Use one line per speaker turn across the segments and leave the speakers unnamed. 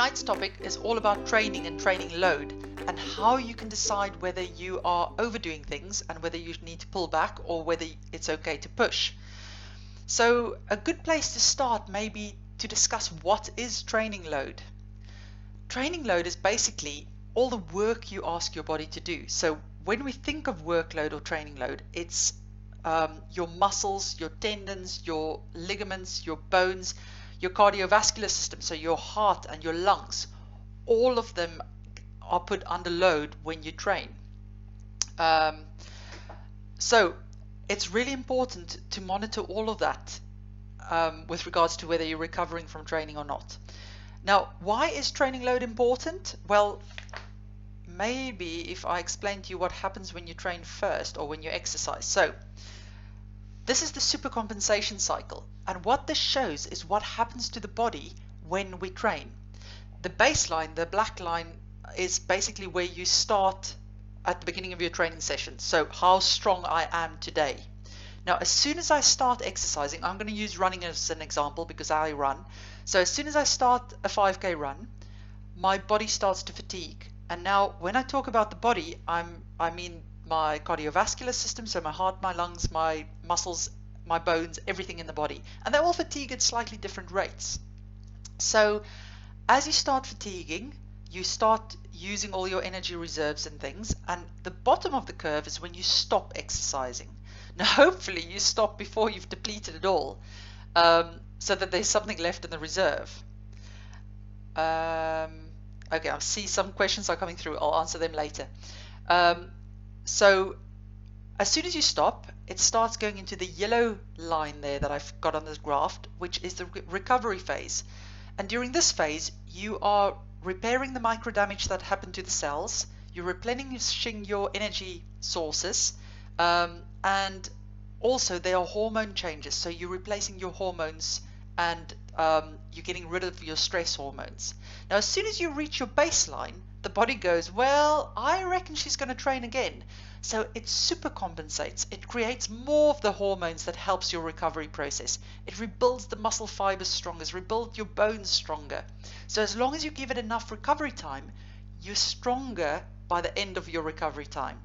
Tonight's topic is all about training and training load and how you can decide whether you are overdoing things and whether you need to pull back or whether it's okay to push. So a good place to start may be to discuss what is training load. Training load is basically all the work you ask your body to do. So when we think of workload or training load, it's your muscles, your tendons, your ligaments, your bones, your cardiovascular system, so your heart and your lungs, all of them are put under load when you train. So it's really important to monitor all of that with regards to whether you're recovering from training or not. Now, why is training load important? Well, maybe if I explain to you what happens when you train first or when you exercise. So this is the supercompensation cycle, and what this shows is what happens to the body when we train. The baseline, the black line, is basically where you start at the beginning of your training session. So how strong I am today. Now, as soon as I start exercising, I'm going to use running as an example because I run. So as soon as I start a 5K run, my body starts to fatigue. And now when I talk about the body, I mean my cardiovascular system, so my heart, my lungs, my muscles, my bones, everything in the body. And they all fatigue at slightly different rates. So as you start fatiguing, you start using all your energy reserves and things, and the bottom of the curve is when you stop exercising. Now hopefully you stop before you've depleted it all, so that there's something left in the reserve. Okay, I see some questions are coming through. I'll answer them later. So as soon as you stop, it starts going into the yellow line there that I've got on this graph, which is the recovery phase. And during this phase, you are repairing the micro damage that happened to the cells, you're replenishing your energy sources, and also there are hormone changes. So you're replacing your hormones and you're getting rid of your stress hormones. Now, as soon as you reach your baseline, the body goes, well, I reckon she's going to train again. So it supercompensates. It creates more of the hormones that helps your recovery process. It rebuilds the muscle fibers stronger, rebuilds your bones stronger. So as long as you give it enough recovery time, you're stronger by the end of your recovery time.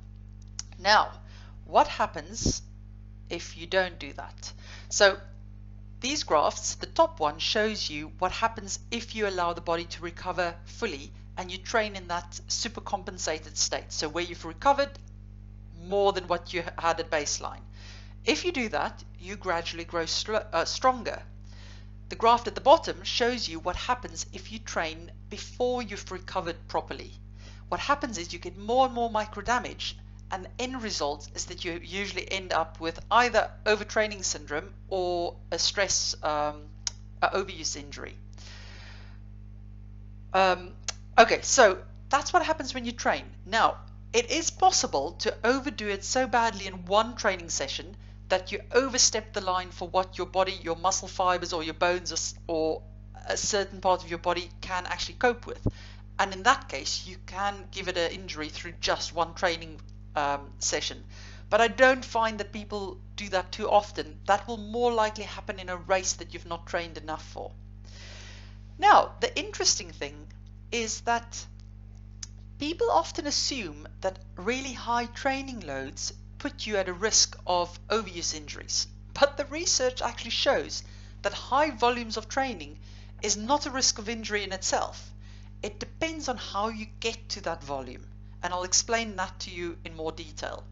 Now, what happens if you don't do that? So these graphs, the top one shows you what happens if you allow the body to recover fully and you train in that supercompensated state. So where you've recovered more than what you had at baseline. If you do that, you gradually grow stronger. The graph at the bottom shows you what happens if you train before you've recovered properly. What happens is you get more and more micro damage, and the end result is that you usually end up with either overtraining syndrome or a stress overuse injury. Okay, so that's what happens when you train. Now, it is possible to overdo it so badly in one training session that you overstep the line for what your body, your muscle fibers or your bones or a certain part of your body can actually cope with. And in that case, you can give it an injury through just one training session. But I don't find that people do that too often. That will more likely happen in a race that you've not trained enough for. Now, the interesting thing is that people often assume that really high training loads put you at a risk of overuse injuries. But the research actually shows that high volumes of training is not a risk of injury in itself. It depends on how you get to that volume. And I'll explain that to you in more detail.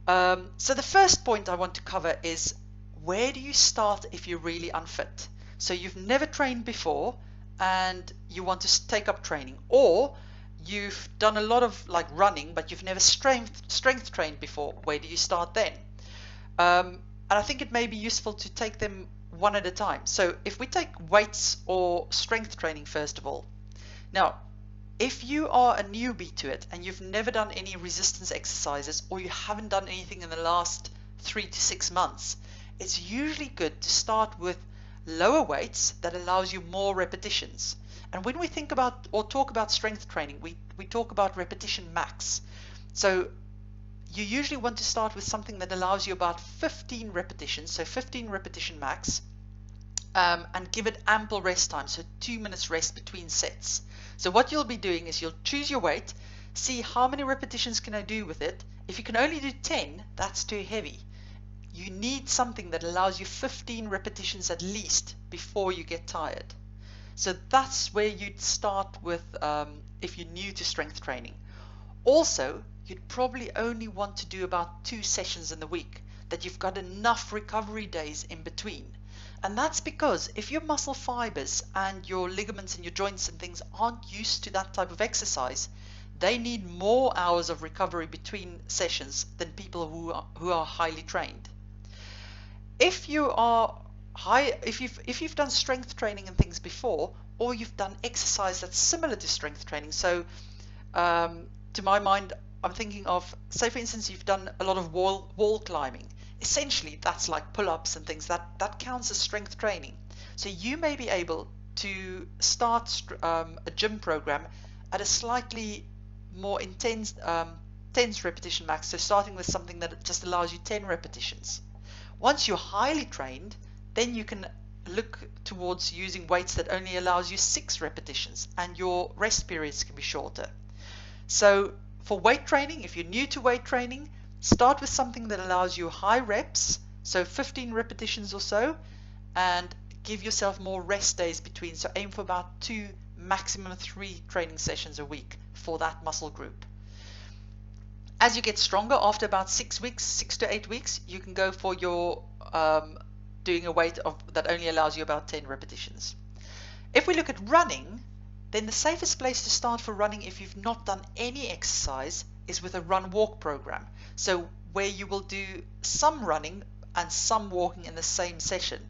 So the first point I want to cover is, where do you start if you're really unfit? So you've never trained before and you want to take up training, or you've done a lot of like running but you've never strength trained before. Where do you start then? And I think it may be useful to take them one at a time. So if we take weights or strength training first of all. Now, if you are a newbie to it and you've never done any resistance exercises, or you haven't done anything in the last 3 to 6 months, it's usually good to start with lower weights that allows you more repetitions. And when we think about or talk about strength training, we talk about repetition max. So you usually want to start with something that allows you about 15 repetitions, so 15 repetition max, and give it ample rest time, so 2 minutes rest between sets. So what you'll be doing is you'll choose your weight, see how many repetitions can I do with it. If you can only do 10, that's too heavy. You need something that allows you 15 repetitions at least before you get tired. So that's where you'd start with if you're new to strength training. Also, you'd probably only want to do about 2 sessions in the week, that you've got enough recovery days in between. And that's because if your muscle fibers and your ligaments and your joints and things aren't used to that type of exercise, they need more hours of recovery between sessions than people who are highly trained. If you are if you've done strength training and things before, or you've done exercise that's similar to strength training, so to my mind, I'm thinking of, say for instance, you've done a lot of wall climbing. Essentially, that's like pull-ups and things. That counts as strength training. So you may be able to start a gym program at a slightly more intense repetition max. So starting with something that just allows you 10 repetitions. Once you're highly trained, then you can look towards using weights that only allows you 6 repetitions, and your rest periods can be shorter. So for weight training, if you're new to weight training, start with something that allows you high reps, so 15 repetitions or so, and give yourself more rest days between. So aim for about 2, maximum 3 training sessions a week for that muscle group. As you get stronger, after about 6 weeks, 6 to 8 weeks, you can go for your doing a weight that only allows you about 10 repetitions. If we look at running, then the safest place to start for running, if you've not done any exercise, is with a run-walk program. So where you will do some running and some walking in the same session.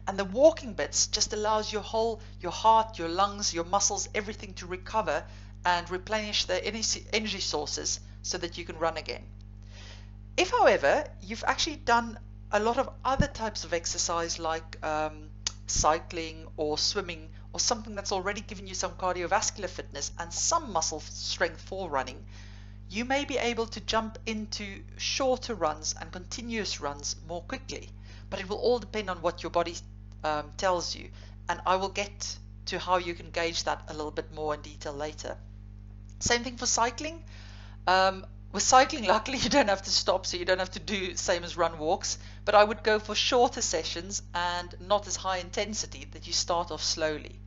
And the walking bits just allows your heart, your lungs, your muscles, everything to recover and replenish their energy sources so that you can run again. If, however, you've actually done a lot of other types of exercise like cycling or swimming, or something that's already given you some cardiovascular fitness and some muscle strength for running, you may be able to jump into shorter runs and continuous runs more quickly. But it will all depend on what your body tells you, and I will get to how you can gauge that a little bit more in detail later. Same thing for cycling. With cycling, luckily you don't have to stop, so you don't have to do same as run walks, but I would go for shorter sessions and not as high intensity, that you start off slowly.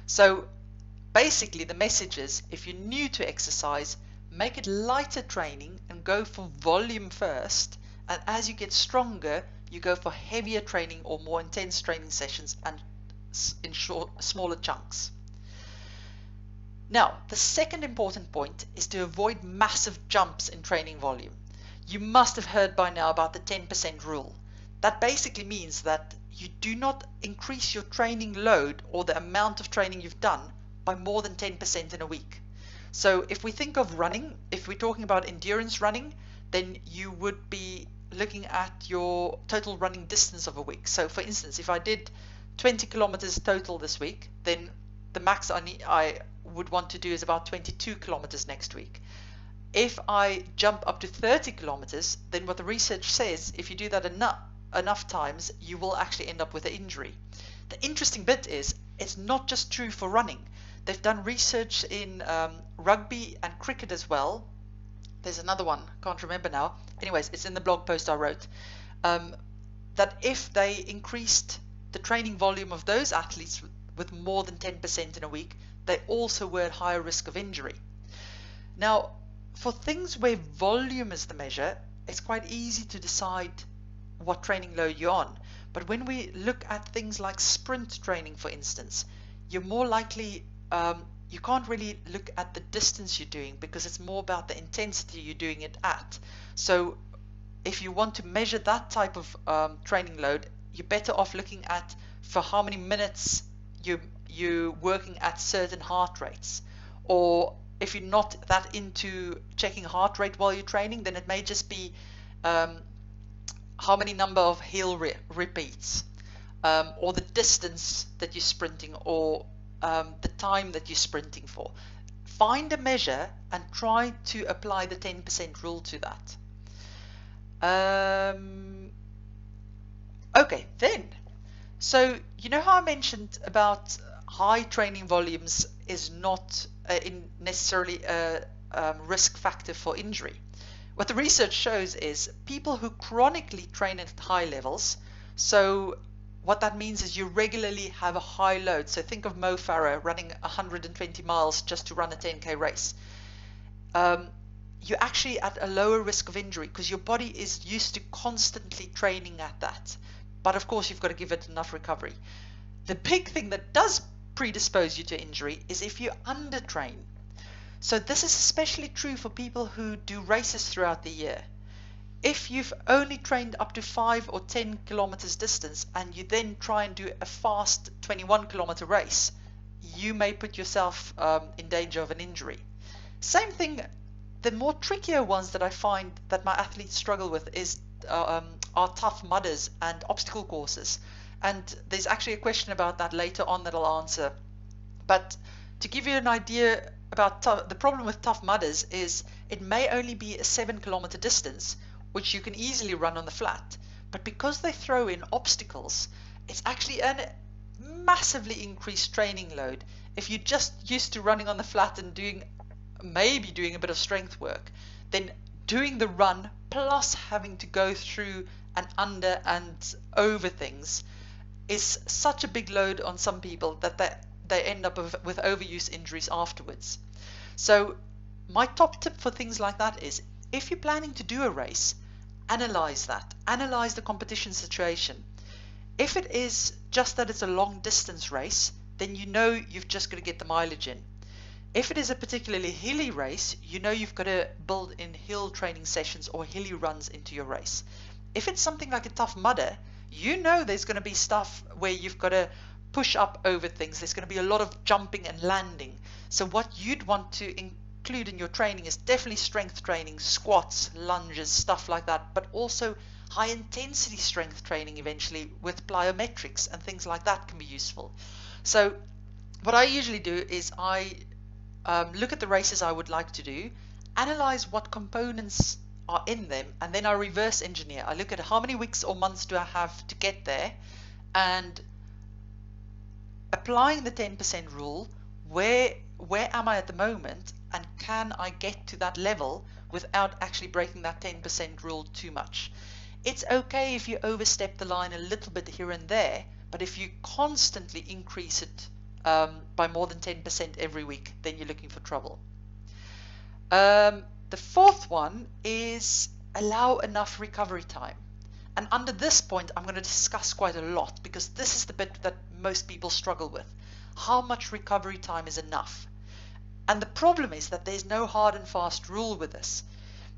So basically the message is, if you're new to exercise, make it lighter training and go for volume first, and as you get stronger, you go for heavier training or more intense training sessions and in smaller chunks. Now, the second important point is to avoid massive jumps in training volume. You must have heard by now about the 10% rule. That basically means that you do not increase your training load or the amount of training you've done by more than 10% in a week. So if we think of running, if we're talking about endurance running, then you would be looking at your total running distance of a week. So for instance, if I did 20 kilometers total this week, then the max I would want to do is about 22 kilometers next week. If I jump up to 30 kilometers, then what the research says, if you do that enough times, you will actually end up with an injury. The interesting bit is, it's not just true for running. They've done research in rugby and cricket as well. There's another one, can't remember now. Anyways, it's in the blog post I wrote. That if they increased the training volume of those athletes with more than 10% in a week, they also were at higher risk of injury. Now, for things where volume is the measure, it's quite easy to decide what training load you're on. But when we look at things like sprint training, for instance, you're more likely, you can't really look at the distance you're doing, because it's more about the intensity you're doing it at. So if you want to measure that type of training load, you're better off looking at for how many minutes you're working at certain heart rates. Or if you're not that into checking heart rate while you're training, then it may just be how many number of heel repeats, or the distance that you're sprinting, or the time that you're sprinting for. Find a measure and try to apply the 10% rule to that. Okay, then So, you know how I mentioned about high training volumes is not necessarily a risk factor for injury. What the research shows is people who chronically train at high levels, so what that means is you regularly have a high load. So think of Mo Farah running 120 miles just to run a 10K race. You're actually at a lower risk of injury because your body is used to constantly training at that. But of course, you've got to give it enough recovery. The big thing that does predispose you to injury is if you undertrain. So this is especially true for people who do races throughout the year. If you've only trained up to 5 or 10 kilometers distance and you then try and do a fast 21-kilometer race, you may put yourself in danger of an injury. Same thing, the more trickier ones that I find that my athletes struggle with are tough mudders and obstacle courses. And there's actually a question about that later on that I'll answer. But to give you an idea about the problem with tough mudders is it may only be a 7-kilometer distance, which you can easily run on the flat. But because they throw in obstacles, it's actually a massively increased training load. If you're just used to running on the flat and maybe doing a bit of strength work, then doing the run plus having to go through and under and over things is such a big load on some people that they end up with overuse injuries afterwards. So my top tip for things like that is, if you're planning to do a race, analyze that. Analyze the competition situation. If it is just that it's a long distance race, then you know you've just got to get the mileage in. If it is a particularly hilly race, you know you've got to build in hill training sessions or hilly runs into your race. If it's something like a tough mudder, you know there's going to be stuff where you've got to push up over things. There's going to be a lot of jumping and landing. So what you'd want to include in your training is definitely strength training, squats, lunges, stuff like that, but also high intensity strength training eventually with plyometrics and things like that can be useful. So what I usually do is I look at the races I would like to do, analyze what components are in them, and then I reverse engineer. I look at how many weeks or months do I have to get there, and applying the 10% rule, where am I at the moment, and can I get to that level without actually breaking that 10% rule too much. It's okay if you overstep the line a little bit here and there, but if you constantly increase it by more than 10% every week, then you're looking for trouble. The fourth one is allow enough recovery time. And under this point, I'm going to discuss quite a lot because this is the bit that most people struggle with. How much recovery time is enough? And the problem is that there's no hard and fast rule with this,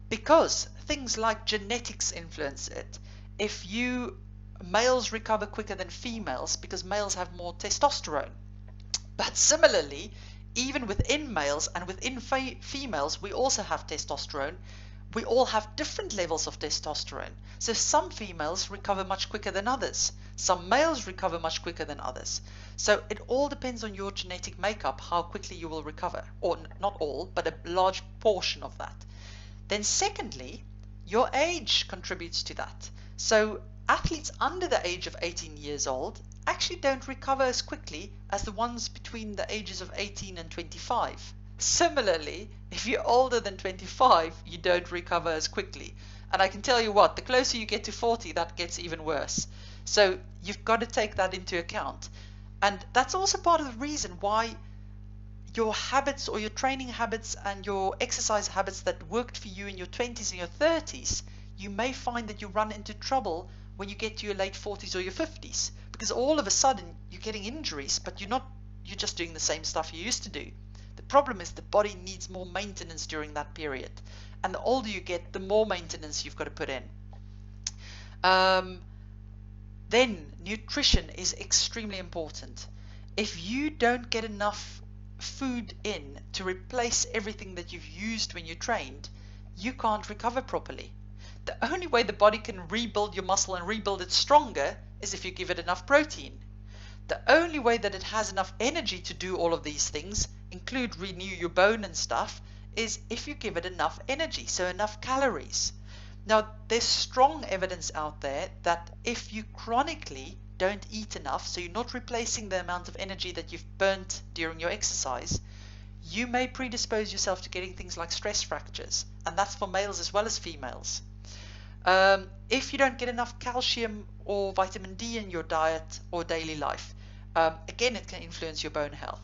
because things like genetics influence it. If males recover quicker than females because males have more testosterone. But similarly, even within males and within females, we also have testosterone. We all have different levels of testosterone. So some females recover much quicker than others. Some males recover much quicker than others. So it all depends on your genetic makeup, how quickly you will recover. Or not all, but a large portion of that. Then secondly, your age contributes to that. So athletes under the age of 18 years old actually don't recover as quickly as the ones between the ages of 18 and 25. Similarly, if you're older than 25, you don't recover as quickly. And I can tell you what, the closer you get to 40, that gets even worse. So you've got to take that into account. And that's also part of the reason why your habits or your training habits and your exercise habits that worked for you in your 20s and your 30s, you may find that you run into trouble when you get to your late 40s or your 50s. Because all of a sudden you're getting injuries, but you're just doing the same stuff you used to do. The problem is the body needs more maintenance during that period. And the older you get, the more maintenance you've got to put in. Then nutrition is extremely important. If you don't get enough food in to replace everything that you've used when you trained, you can't recover properly. The only way the body can rebuild your muscle and rebuild it stronger is if you give it enough protein. The only way that it has enough energy to do all of these things, include renew your bone and stuff, is if you give it enough energy, so enough calories. Now, there's strong evidence out there that if you chronically don't eat enough, so you're not replacing the amount of energy that you've burnt during your exercise, you may predispose yourself to getting things like stress fractures, and that's for males as well as females. If you don't get enough calcium or vitamin D in your diet or daily life, again, it can influence your bone health.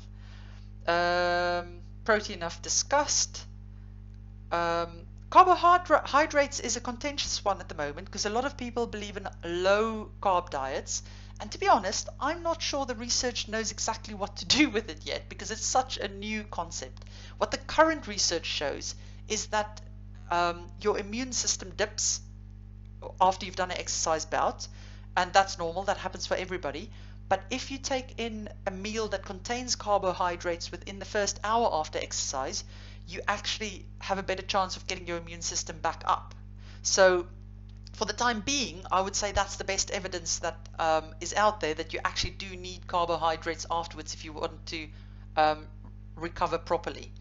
Protein I've discussed. Carbohydrates is a contentious one at the moment because a lot of people believe in low carb diets, and to be honest, I'm not sure the research knows exactly what to do with it yet because it's such a new concept. What the current research shows is that your immune system dips after you've done an exercise bout, and that's normal, that happens for everybody. But if you take in a meal that contains carbohydrates within the first hour after exercise, you actually have a better chance of getting your immune system back up. So for the time being, I would say that's the best evidence that is out there, that you actually do need carbohydrates afterwards if you want to recover properly.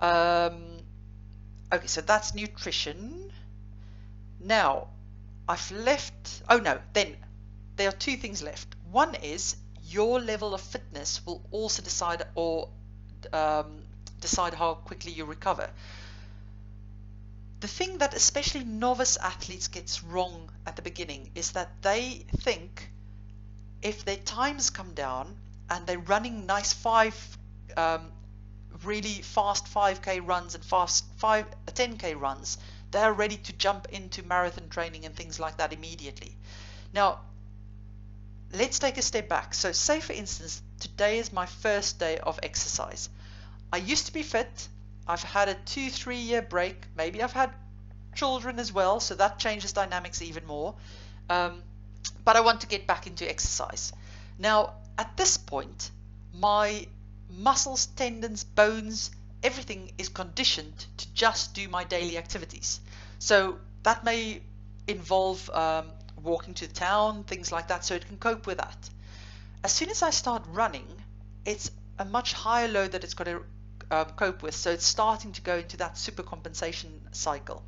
Okay, so that's nutrition. Now, I've left, oh no, then there are two things left. One is your level of fitness will also decide how quickly you recover. The thing that especially novice athletes gets wrong at the beginning is that they think if their times come down and they're running nice really fast 5K runs and fast 10K runs, they're ready to jump into marathon training and things like that immediately. Now, let's take a step back. So say for instance, today is my first day of exercise. I used to be fit. I've had a 2-3 year break. Maybe I've had children as well, so that changes dynamics even more. But I want to get back into exercise. Now, at this point, my muscles, tendons, bones, everything is conditioned to just do my daily activities. So that may involve walking to the town, things like that, so it can cope with that. As soon as I start running, it's a much higher load that it's got to cope with, so it's starting to go into that super compensation cycle.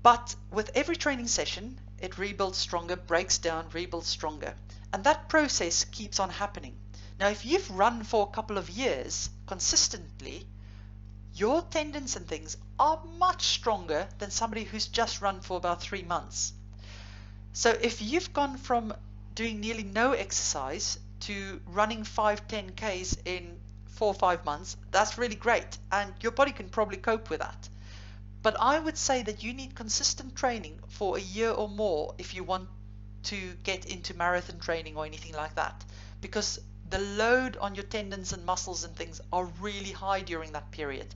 But with every training session, it rebuilds stronger, breaks down, rebuilds stronger, and that process keeps on happening. Now, if you've run for a couple of years consistently, your tendons and things are much stronger than somebody who's just run for about 3 months. So if you've gone from doing nearly no exercise to running 5-10 Ks in 4 or 5 months, that's really great, and your body can probably cope with that. But I would say that you need consistent training for a year or more if you want to get into marathon training or anything like that, because the load on your tendons and muscles and things are really high during that period.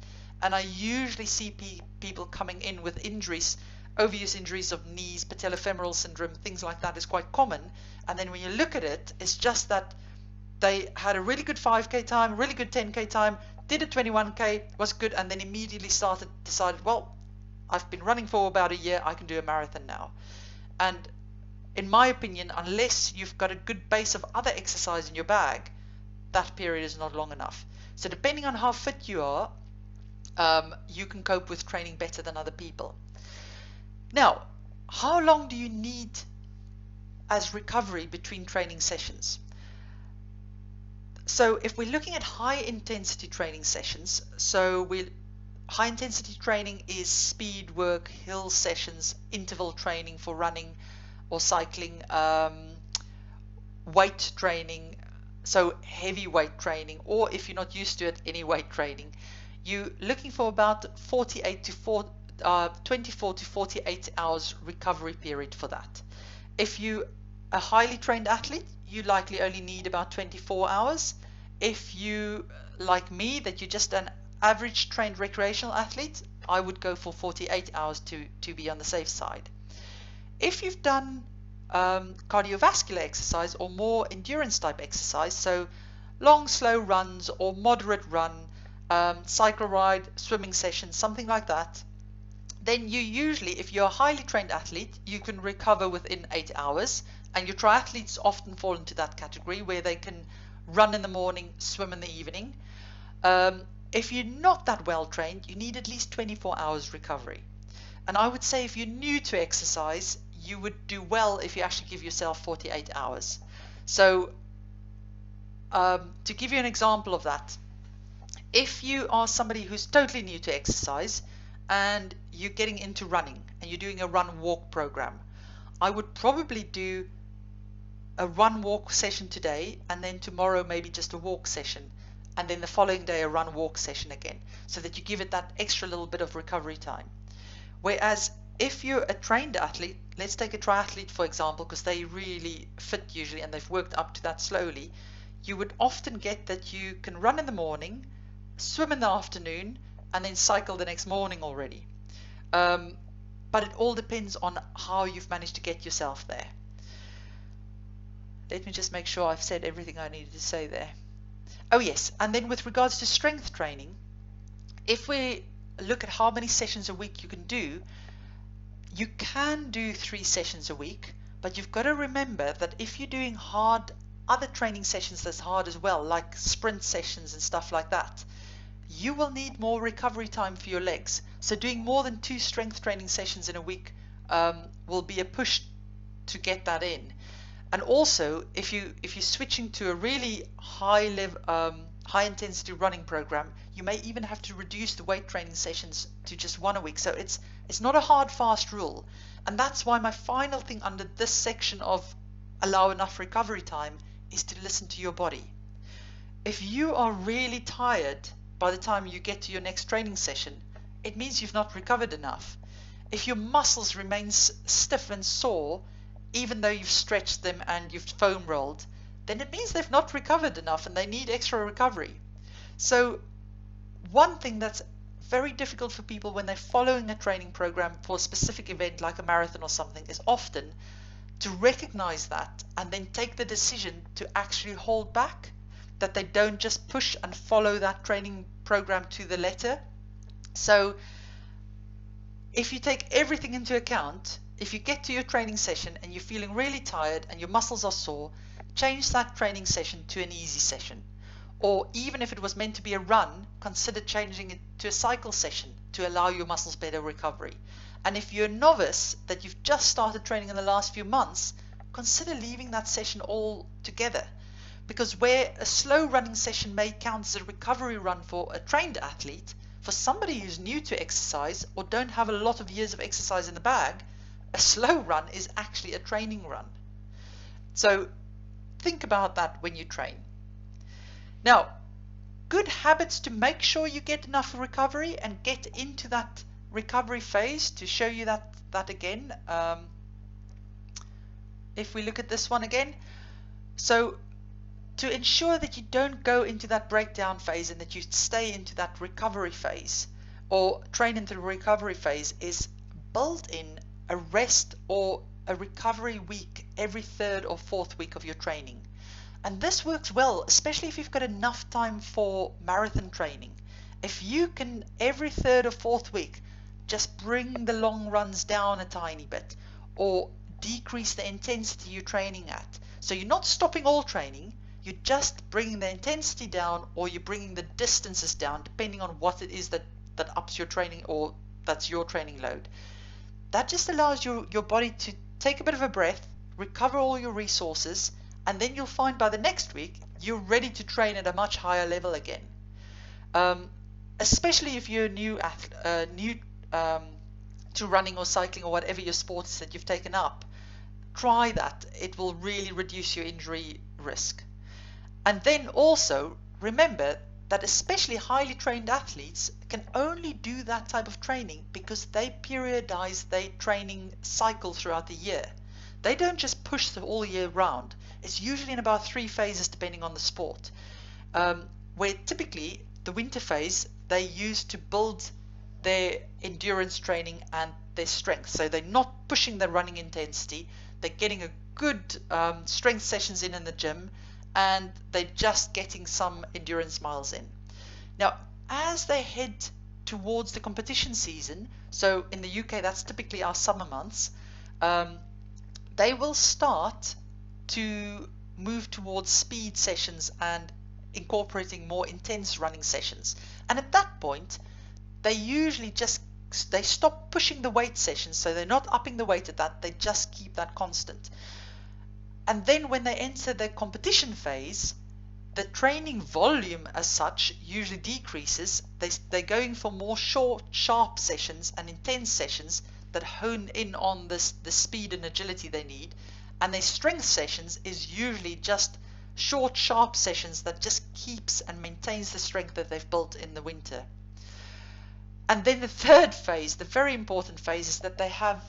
And I usually see people coming in with injuries, overuse injuries of knees, patellofemoral syndrome, things like that is quite common. And then when you look at it, it's just that they had a really good 5K time, really good 10K time, did a 21K, was good, and then immediately decided, well, I've been running for about a year, I can do a marathon now. And in my opinion, unless you've got a good base of other exercise in your bag, that period is not long enough. So depending on how fit you are, you can cope with training better than other people. Now, how long do you need as recovery between training sessions? So if we're looking at high intensity training sessions, high intensity training is speed work, hill sessions, interval training for running or cycling, weight training, so heavy weight training, or if you're not used to it, any weight training. You're looking for about 24 to 48 hours recovery period for that. If you're a highly trained athlete, you likely only need about 24 hours. If you, like me, that you're just an average trained recreational athlete, I would go for 48 hours to be on the safe side. If you've done cardiovascular exercise or more endurance type exercise, so long slow runs or moderate run, cycle ride, swimming session, something like that, then you usually, if you're a highly trained athlete, you can recover within 8 hours, and your triathletes often fall into that category where they can run in the morning, swim in the evening. If you're not that well trained, you need at least 24 hours recovery. And I would say if you're new to exercise, you would do well if you actually give yourself 48 hours. So to give you an example of that, if you are somebody who's totally new to exercise and you're getting into running and you're doing a run walk program, I would probably do a run walk session today, and then tomorrow maybe just a walk session, and then the following day a run walk session again, so that you give it that extra little bit of recovery time. Whereas if you're a trained athlete, let's take a triathlete for example, because they really fit usually and they've worked up to that slowly, you would often get that you can run in the morning, swim in the afternoon, and then cycle the next morning already. But it all depends on how you've managed to get yourself there. Let me just make sure I've said everything I needed to say there. Oh yes, and then with regards to strength training, if we look at how many sessions a week you can do, you can do 3 sessions a week, but you've got to remember that if you're doing other training sessions that's hard as well, like sprint sessions and stuff like that, you will need more recovery time for your legs. So doing more than 2 strength training sessions in a week will be a push to get that in. And also, if you're switching to a really high intensity running program, you may even have to reduce the weight training sessions to just 1 a week. So it's not a hard fast rule, and that's why my final thing under this section of allow enough recovery time is to listen to your body. If you are really tired by the time you get to your next training session, it means you've not recovered enough. If your muscles remain stiff and sore even though you've stretched them and you've foam rolled, then it means they've not recovered enough and they need extra recovery. So one thing that's very difficult for people when they're following a training program for a specific event like a marathon or something is often to recognize that and then take the decision to actually hold back, that they don't just push and follow that training program to the letter. So if you take everything into account, if you get to your training session and you're feeling really tired and your muscles are sore, change that training session to an easy session. Or even if it was meant to be a run, consider changing it to a cycle session to allow your muscles better recovery. And if you're a novice that you've just started training in the last few months, consider leaving that session altogether. Because where a slow running session may count as a recovery run for a trained athlete, for somebody who's new to exercise or don't have a lot of years of exercise in the bag, a slow run is actually a training run. So think about that when you train. Now, good habits to make sure you get enough recovery and get into that recovery phase. To show you that again, if we look at this one again, so to ensure that you don't go into that breakdown phase and that you stay into that recovery phase or train into the recovery phase, is build in a rest or a recovery week every 3rd or 4th week of your training. And this works well, especially if you've got enough time for marathon training. If you can every 3rd or 4th week just bring the long runs down a tiny bit or decrease the intensity you're training at. So you're not stopping all training, you're just bringing the intensity down, or you're bringing the distances down depending on what it is that ups your training or that's your training load. That just allows your body to take a bit of a breath, recover all your resources, and then you'll find by the next week you're ready to train at a much higher level again. Especially if you're new to running or cycling or whatever your sport is that you've taken up, try that. It will really reduce your injury risk. And then also remember that especially highly trained athletes can only do that type of training because they periodize their training cycle throughout the year. They don't just push the all year round. It's usually in about 3 phases depending on the sport, where typically the winter phase they use to build their endurance training and their strength. So they're not pushing the running intensity, they're getting a good strength sessions in the gym, and they're just getting some endurance miles in. Now, as they head towards the competition season, so in the UK that's typically our summer months, they will start to move towards speed sessions and incorporating more intense running sessions. And at that point, they usually just they stop pushing the weight sessions, so they're not upping the weight at that, they just keep that constant. And then when they enter the competition phase, the training volume as such usually decreases. They're going for more short, sharp sessions and intense sessions that hone in on the speed and agility they need. And their strength sessions is usually just short, sharp sessions that just keeps and maintains the strength that they've built in the winter. And then the third phase, the very important phase, is that they have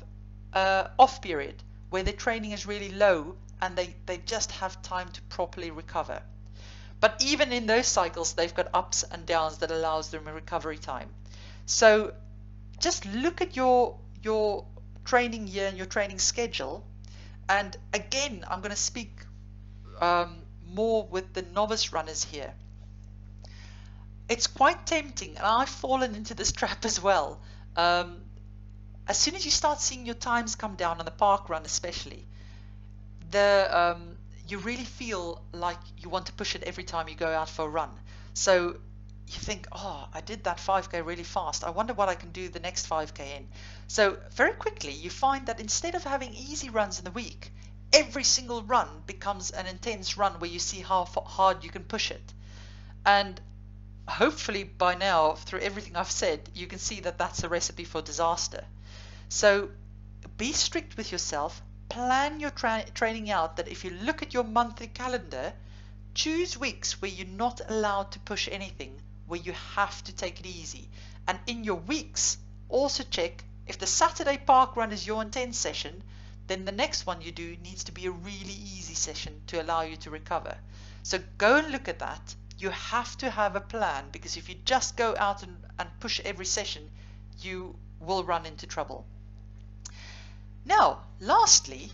an off period where their training is really low and they just have time to properly recover. But even in those cycles, they've got ups and downs that allows them a recovery time. So just look at your training year and your training schedule. And again, I'm going to speak more with the novice runners here. It's quite tempting, and I've fallen into this trap as well. As soon as you start seeing your times come down on the park run especially, you really feel like you want to push it every time you go out for a run. So you think, oh, I did that 5K really fast. I wonder what I can do the next 5K in. So very quickly you find that instead of having easy runs in the week, every single run becomes an intense run where you see how hard you can push it. And hopefully by now, through everything I've said, you can see that that's a recipe for disaster. So be strict with yourself. Plan your training out, that if you look at your monthly calendar, choose weeks where you're not allowed to push anything, where you have to take it easy. And in your weeks, also check if the Saturday park run is your intense session, then the next one you do needs to be a really easy session to allow you to recover. So go and look at that. You have to have a plan, because if you just go out and push every session, you will run into trouble. Now, lastly,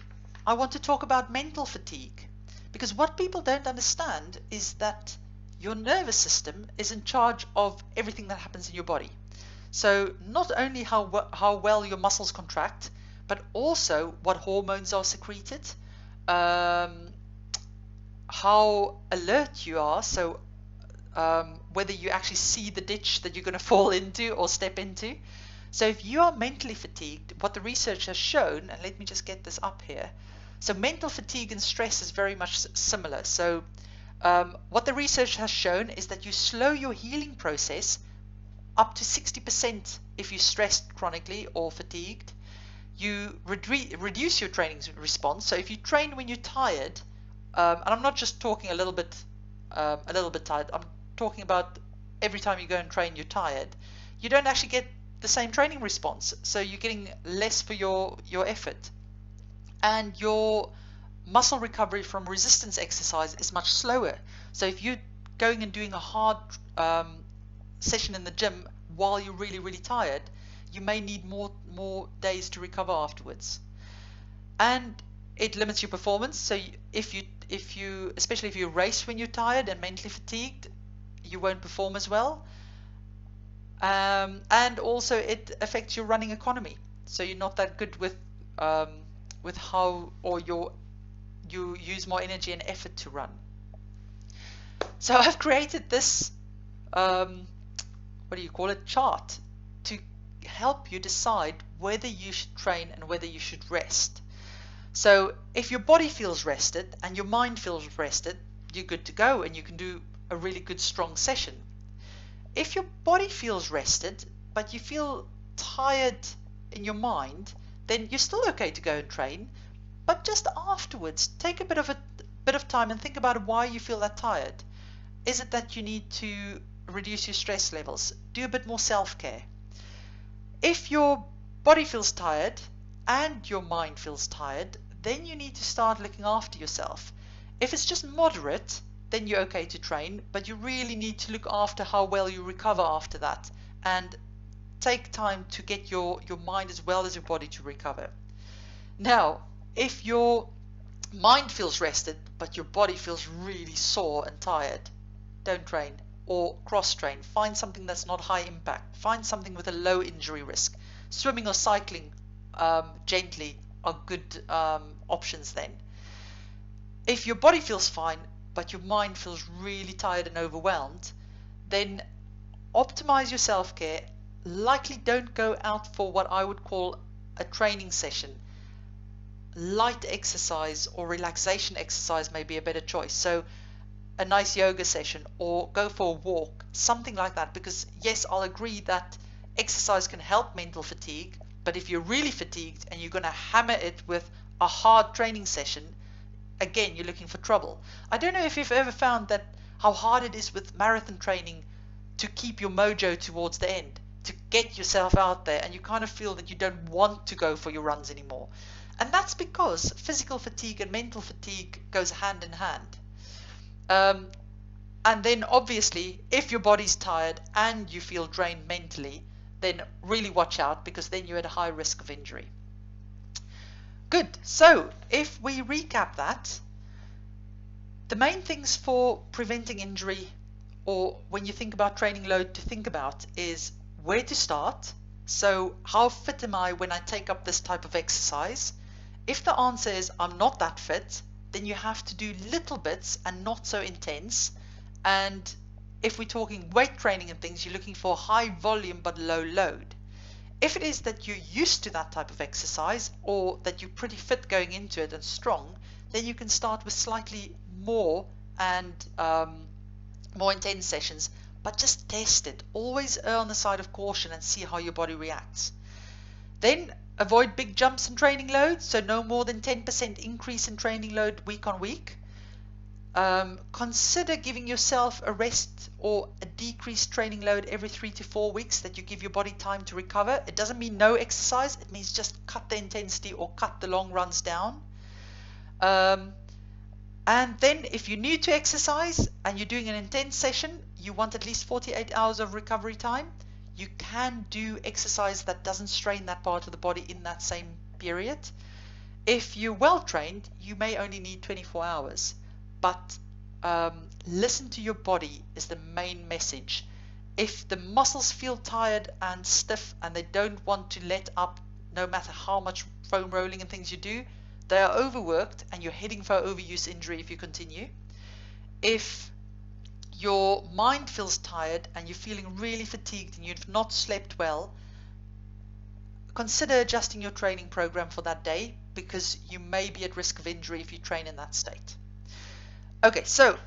I want to talk about mental fatigue, because what people don't understand is that your nervous system is in charge of everything that happens in your body. So not only how well your muscles contract, but also what hormones are secreted, how alert you are, so whether you actually see the ditch that you're going to fall into or step into. So if you are mentally fatigued, what the research has shown, and let me just get this up here. So mental fatigue and stress is very much similar. So what the research has shown is that you slow your healing process up to 60% if you're stressed chronically or fatigued. You reduce your training response. So if you train when you're tired, and I'm not just talking a little bit tired, I'm talking about every time you go and train you're tired, you don't actually get the same training response, so you're getting less for your effort, and your muscle recovery from resistance exercise is much slower. So if you're going and doing a hard session in the gym while you're really tired, you may need more days to recover afterwards, and it limits your performance. So if you especially if you race when you're tired and mentally fatigued, you won't perform as well. And also it affects your running economy, so you're not that good with how, or you use more energy and effort to run. So I've created this chart to help you decide whether you should train and whether you should rest. So if your body feels rested and your mind feels rested, you're good to go and you can do a really good strong session. If your body feels rested, but you feel tired in your mind, then you're still okay to go and train. But just afterwards, take a bit of time and think about why you feel that tired. Is it that you need to reduce your stress levels? Do a bit more self-care. If your body feels tired and your mind feels tired, then you need to start looking after yourself. If it's just moderate, then you're okay to train, but you really need to look after how well you recover after that, and take time to get your mind as well as your body to recover. Now, if your mind feels rested, but your body feels really sore and tired, don't train, or cross train. Find something that's not high impact. Find something with a low injury risk. Swimming or cycling gently are good options then. If your body feels fine, but your mind feels really tired and overwhelmed, then optimize your self-care likely don't go out for what I would call a training session. Light exercise or relaxation exercise may be a better choice. So a nice yoga session, or go for a walk, something like that. Because yes, I'll agree that exercise can help mental fatigue, but if you're really fatigued and you're going to hammer it with a hard training session, again, you're looking for trouble. I don't know if you've ever found that how hard it is with marathon training to keep your mojo towards the end, to get yourself out there, and you kind of feel that you don't want to go for your runs anymore. And that's because physical fatigue and mental fatigue goes hand in hand. And then obviously, if your body's tired and you feel drained mentally, then really watch out, because then you're at a high risk of injury. Good. So if we recap that, the main things for preventing injury, or when you think about training load to think about, is where to start. So how fit am I when I take up this type of exercise? If the answer is I'm not that fit, then you have to do little bits and not so intense. And if we're talking weight training and things, you're looking for high volume but low load. If it is that you're used to that type of exercise, or that you're pretty fit going into it and strong, then you can start with slightly more and more intense sessions, but just test it. Always err on the side of caution and see how your body reacts. Then avoid big jumps in training load, so no more than 10% increase in training load week on week. Consider giving yourself a rest or a decreased training load every 3 to 4 weeks, that you give your body time to recover. It doesn't mean no exercise, it means just cut the intensity or cut the long runs down. And then if you're new to exercise and you're doing an intense session, you want at least 48 hours of recovery time. You can do exercise that doesn't strain that part of the body in that same period. If you're well trained, you may only need 24 hours. But listen to your body is the main message. If the muscles feel tired and stiff and they don't want to let up, no matter how much foam rolling and things you do, they are overworked and you're heading for overuse injury if you continue. If your mind feels tired and you're feeling really fatigued and you've not slept well, consider adjusting your training program for that day, because you may be at risk of injury if you train in that state. Okay, so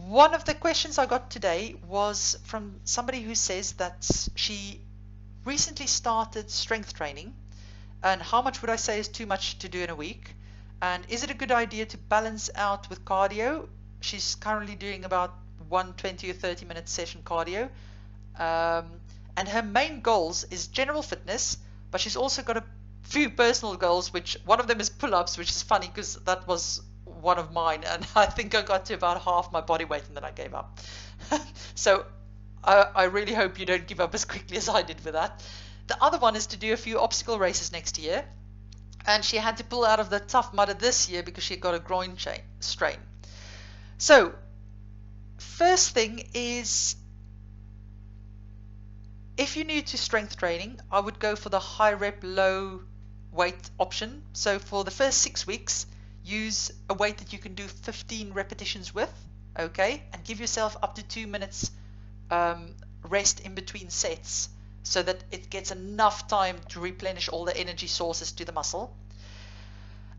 one of the questions I got today was from somebody who says that she recently started strength training, and how much would I say is too much to do in a week, and is it a good idea to balance out with cardio? She's currently doing about 120 or 30 minute session cardio, and her main goals is general fitness, but she's also got a few personal goals, which one of them is pull-ups, which is funny because that was one of mine, and I think I got to about half my body weight and then I gave up. So I really hope you don't give up as quickly as I did with that. The other one is to do a few obstacle races next year, and she had to pull out of the Tough Mudder this year because she got a groin strain. So first thing is, if you're new to strength training, I would go for the high rep low weight option. So for the first 6 weeks, use a weight that you can do 15 repetitions with, okay, and give yourself up to 2 minutes rest in between sets, so that it gets enough time to replenish all the energy sources to the muscle.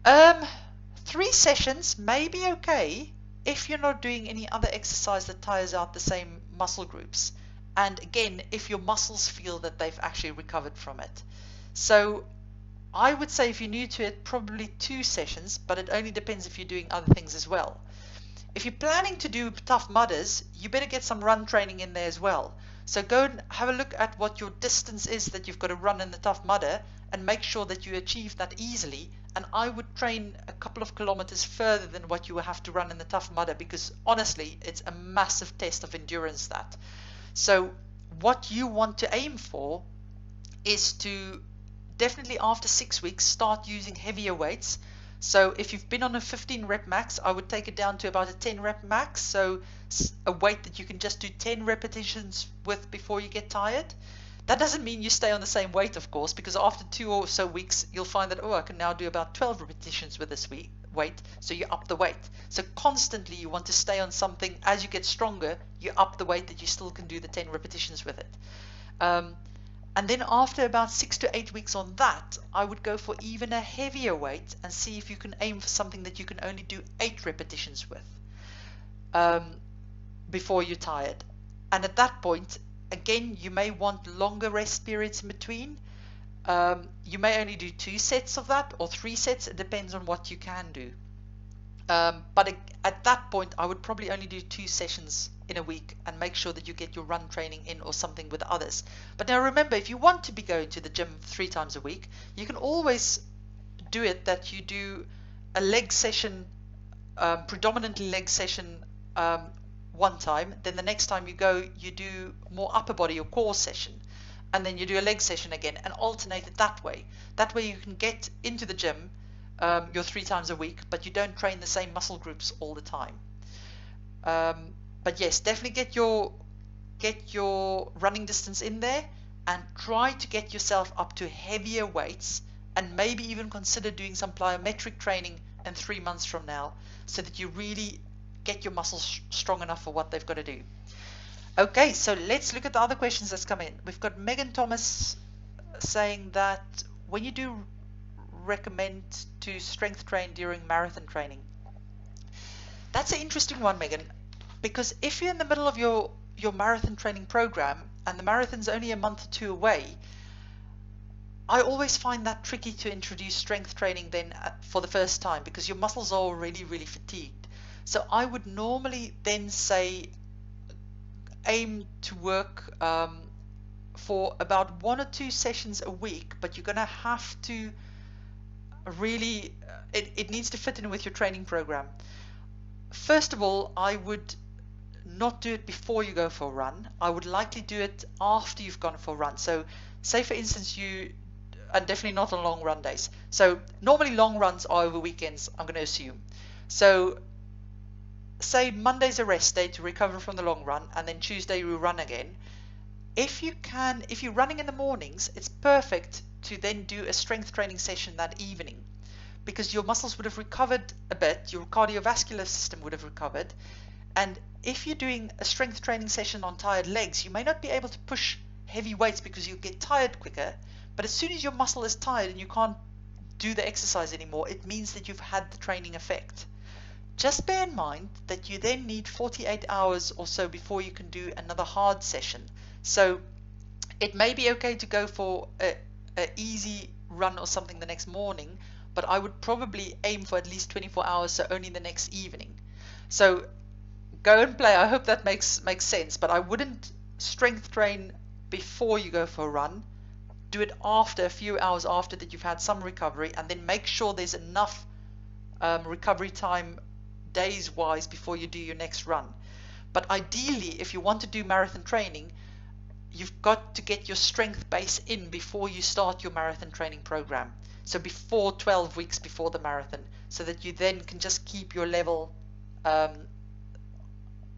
3 sessions may be okay if you're not doing any other exercise that tires out the same muscle groups, and again, if your muscles feel that they've actually recovered from it. So I would say if you're new to it, probably 2 sessions, but it only depends if you're doing other things as well. If you're planning to do Tough Mudders, you better get some run training in there as well. So go and have a look at what your distance is that you've got to run in the Tough Mudder, and make sure that you achieve that easily. And I would train a couple of kilometers further than what you will have to run in the Tough Mudder, because honestly, it's a massive test of endurance, that. So what you want to aim for is to definitely after 6 weeks start using heavier weights. So if you've been on a 15 rep max, I would take it down to about a 10 rep max, so a weight that you can just do 10 repetitions with before you get tired. That doesn't mean you stay on the same weight, of course, because after 2 or so weeks you'll find that, oh, I can now do about 12 repetitions with this weight, so you up the weight. So constantly you want to stay on something. As you get stronger, you up the weight that you still can do the 10 repetitions with it. And And then after about 6 to 8 weeks on that, I would go for even a heavier weight and see if you can aim for something that you can only do 8 repetitions with before you're tired. And at that point, again, you may want longer rest periods in between. You may only do 2 sets of that or 3 sets. It depends on what you can do. But at that point, I would probably only do 2 sessions in a week and make sure that you get your run training in or something with others. But now remember, if you want to be going to the gym 3 times a week, you can always do it that you do a leg session, predominantly leg session one time, then the next time you go, you do more upper body or core session, and then you do a leg session again and alternate it that way. That way you can get into the gym your 3 times a week, but you don't train the same muscle groups all the time. But yes, definitely get your running distance in there and try to get yourself up to heavier weights, and maybe even consider doing some plyometric training in 3 months from now, so that you really get your muscles strong enough for what they've got to do. Okay, so let's look at the other questions that's come in. We've got Megan Thomas saying that when you do recommend to strength train during marathon training. That's an interesting one, Megan, because if you're in the middle of your marathon training program and the marathon's only a month or 2 away, I always find that tricky to introduce strength training then for the first time, because your muscles are already really fatigued. So I would normally then say aim to work for about 1 or 2 sessions a week, but you're going to have to really, it needs to fit in with your training program. First of all, I would not do it before you go for a run. I would likely do it after you've gone for a run. So say for instance and definitely not on long run days. So normally long runs are over weekends, I'm going to assume. So say Monday's a rest day to recover from the long run, and then Tuesday you run again. If you're running in the mornings, it's perfect to then do a strength training session that evening, because your muscles would have recovered a bit, your cardiovascular system would have recovered. And if you're doing a strength training session on tired legs, you may not be able to push heavy weights because you get tired quicker. But as soon as your muscle is tired and you can't do the exercise anymore, it means that you've had the training effect. Just bear in mind that you then need 48 hours or so before you can do another hard session. So it may be okay to go for a easy run or something the next morning, but I would probably aim for at least 24 hours, so only the next evening. So go and play. I hope that makes sense, but I wouldn't strength train before you go for a run. Do it after, a few hours after that you've had some recovery, and then make sure there's enough recovery time days wise before you do your next run. But ideally, if you want to do marathon training, you've got to get your strength base in before you start your marathon training program. So before 12 weeks before the marathon, so that you then can just keep your level.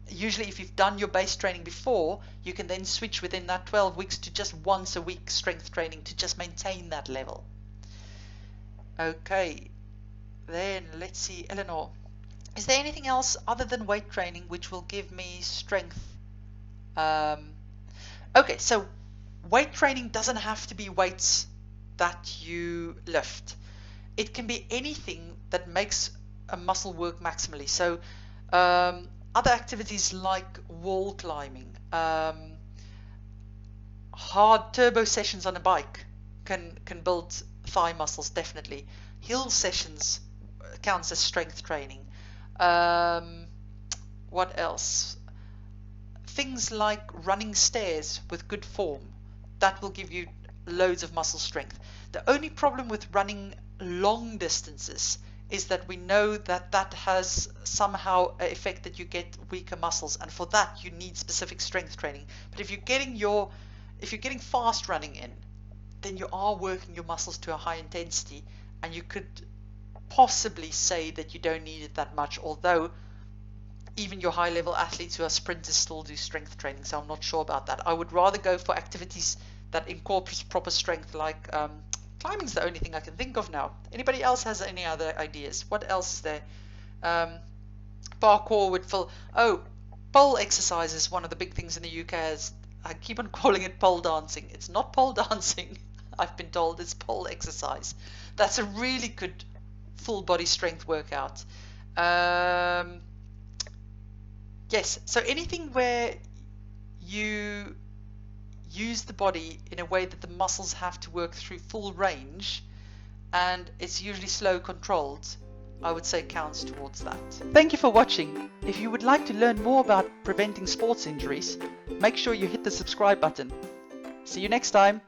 Usually if you've done your base training before, you can then switch within that 12 weeks to just once a week strength training to just maintain that level. Okay, then let's see, Eleanor. Is there anything else other than weight training which will give me strength? Okay, so weight training doesn't have to be weights that you lift. It can be anything that makes a muscle work maximally. So other activities like wall climbing, hard turbo sessions on a bike can build thigh muscles, definitely. Hill sessions counts as strength training. What else? Things like running stairs with good form, that will give you loads of muscle strength. The only problem with running long distances is that we know that that has somehow an effect that you get weaker muscles, and for that you need specific strength training. But if you're getting fast running in, then you are working your muscles to a high intensity, and you could possibly say that you don't need it that much, although even your high level athletes who are sprinters still do strength training, so I'm not sure about that. I would rather go for activities that incorporate proper strength, like climbing's the only thing I can think of now. Anybody else has any other ideas? What else is there? Parkour would fill. Oh, pole exercise is one of the big things in the UK. I keep on calling it pole dancing. It's not pole dancing. I've been told it's pole exercise. That's a really good full body strength workout. Yes, so anything where you use the body in a way that the muscles have to work through full range, and it's usually slow controlled, I would say counts towards that. Thank you for watching. If you would like to learn more about preventing sports injuries, make sure you hit the subscribe button. See you next time.